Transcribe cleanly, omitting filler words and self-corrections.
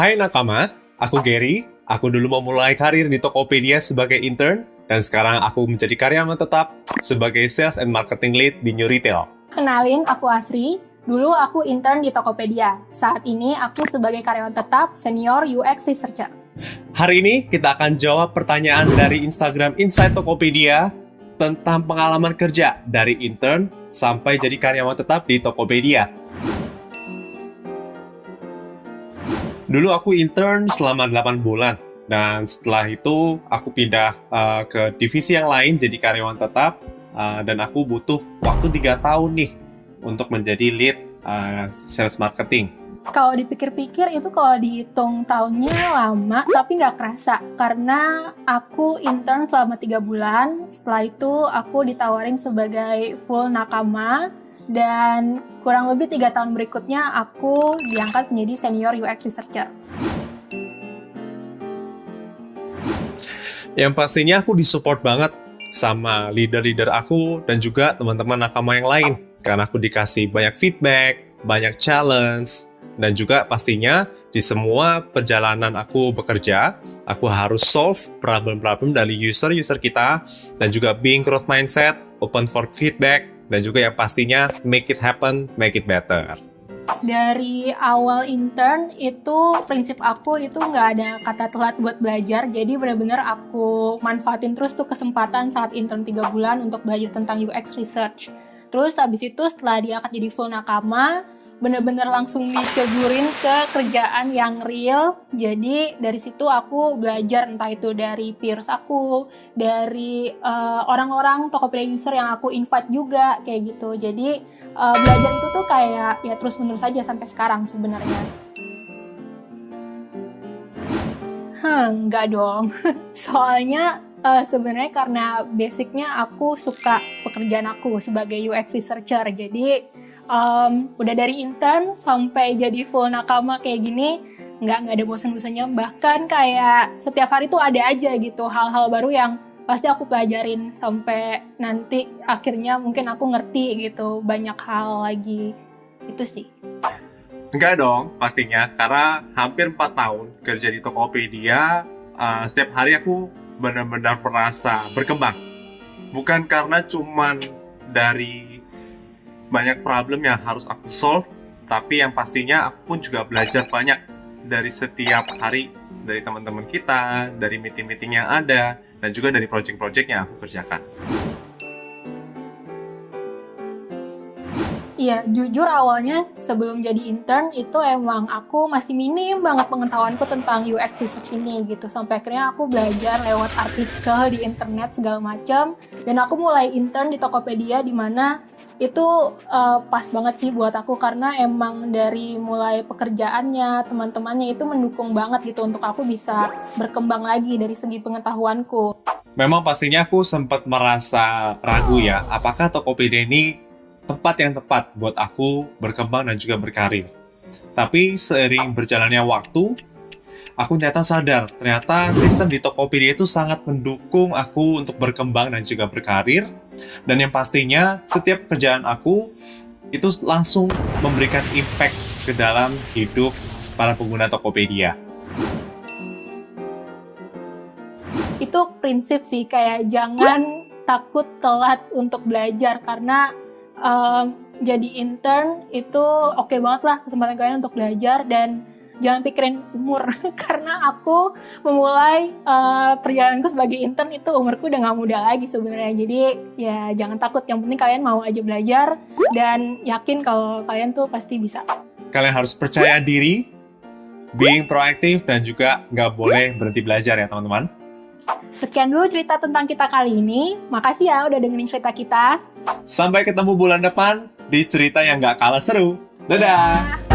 Hai nakama, aku Gary. Aku dulu memulai karir di Tokopedia sebagai intern, dan sekarang aku menjadi karyawan tetap sebagai Sales and Marketing Lead di New Retail. Kenalin, aku Asri. Dulu aku intern di Tokopedia. Saat ini aku sebagai karyawan tetap Senior UX Researcher. Hari ini kita akan jawab pertanyaan dari Instagram Inside Tokopedia tentang pengalaman kerja dari intern sampai jadi karyawan tetap di Tokopedia. Dulu aku intern selama 8 bulan, dan setelah itu aku pindah ke divisi yang lain jadi karyawan tetap, dan aku butuh waktu 3 tahun nih untuk menjadi lead sales marketing. Kalau dipikir-pikir itu kalau dihitung tahunnya lama, tapi nggak kerasa. Karena aku intern selama 3 bulan, setelah itu aku ditawarin sebagai full nakama, dan kurang lebih 3 tahun berikutnya aku diangkat menjadi Senior UX Researcher. Yang pastinya aku disupport banget sama leader-leader aku dan juga teman-teman nakama yang lain. Karena aku dikasih banyak feedback, banyak challenge, dan juga pastinya di semua perjalanan aku bekerja, aku harus solve problem-problem dari user-user kita, dan juga being growth mindset, open for feedback, dan juga yang pastinya make it happen, make it better. Dari awal intern itu prinsip aku itu nggak ada kata telat buat belajar, jadi benar-benar aku manfaatin terus tuh kesempatan saat intern 3 bulan untuk belajar tentang UX research. Terus habis itu setelah diangkat jadi full nakama, bener-bener langsung diceburin ke kerjaan yang real. Jadi dari situ aku belajar, entah itu dari peers aku, dari orang-orang Tokopedia user yang aku invite juga, kayak gitu. Jadi belajar itu tuh kayak ya terus-menerus aja sampai sekarang sebenarnya. Enggak dong. Soalnya sebenarnya karena basicnya aku suka pekerjaan aku sebagai UX researcher. Jadi udah dari intern sampai jadi full nakama kayak gini, nggak ada bosan-bosannya. Bahkan kayak setiap hari tuh ada aja gitu hal-hal baru yang pasti aku pelajarin sampai nanti akhirnya mungkin aku ngerti gitu banyak hal lagi. Itu sih. Enggak dong, pastinya. Karena hampir 4 tahun kerja di Tokopedia, setiap hari aku benar-benar merasa berkembang. Bukan karena cuman dari banyak problem yang harus aku solve, tapi yang pastinya aku pun juga belajar banyak dari setiap hari, dari teman-teman kita, dari meeting-meeting yang ada, dan juga dari project-project yang aku kerjakan. Iya, jujur awalnya sebelum jadi intern itu emang aku masih minim banget pengetahuanku tentang UX research ini gitu. Sampai akhirnya aku belajar lewat artikel di internet segala macam, dan aku mulai intern di Tokopedia di mana itu pas banget sih buat aku karena emang dari mulai pekerjaannya, teman-temannya itu mendukung banget gitu untuk aku bisa berkembang lagi dari segi pengetahuanku. Memang pastinya aku sempat merasa ragu ya, apakah Tokopedia ini tempat yang tepat buat aku berkembang dan juga berkarir. Tapi seiring berjalannya waktu, aku ternyata sistem di Tokopedia itu sangat mendukung aku untuk berkembang dan juga berkarir. Dan yang pastinya setiap pekerjaan aku itu langsung memberikan impact ke dalam hidup para pengguna Tokopedia. Itu prinsip sih, kayak jangan takut telat untuk belajar karena jadi intern itu oke banget lah kesempatan kalian untuk belajar, dan jangan pikirin umur karena aku memulai perjalananku sebagai intern itu umurku udah gak muda lagi sebenarnya. Jadi ya jangan takut, yang penting kalian mau aja belajar dan yakin kalau kalian tuh pasti bisa. Kalian harus percaya diri, being proaktif, dan juga gak boleh berhenti belajar ya teman-teman. Sekian dulu cerita tentang kita kali ini. Makasih ya udah dengerin cerita kita. Sampai ketemu bulan depan di cerita yang gak kalah seru. Dadah!